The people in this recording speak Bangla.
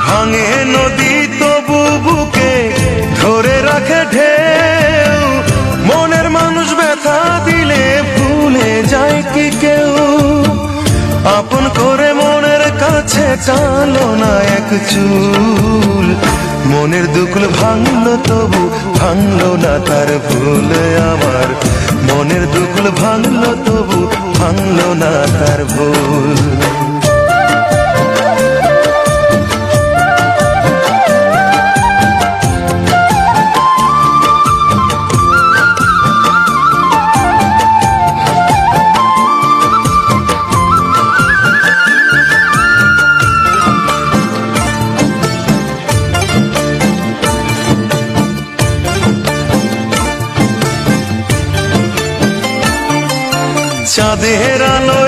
ভাঙে নদী তবু বুকে ধরে রাখে ঢেউ, মনের মানুষ ব্যথা দিলে ভুলে যায় কি কেউ? আপন করে মনের কাছে টানো না এক চুল, মনের দুকুল ভাঙলো তবু ভাঙলো না তার ভুল আমার, মনের দুকুল ভাঙলো তবু ভাঙলো না তার ভুল। চাঁদের আলোয়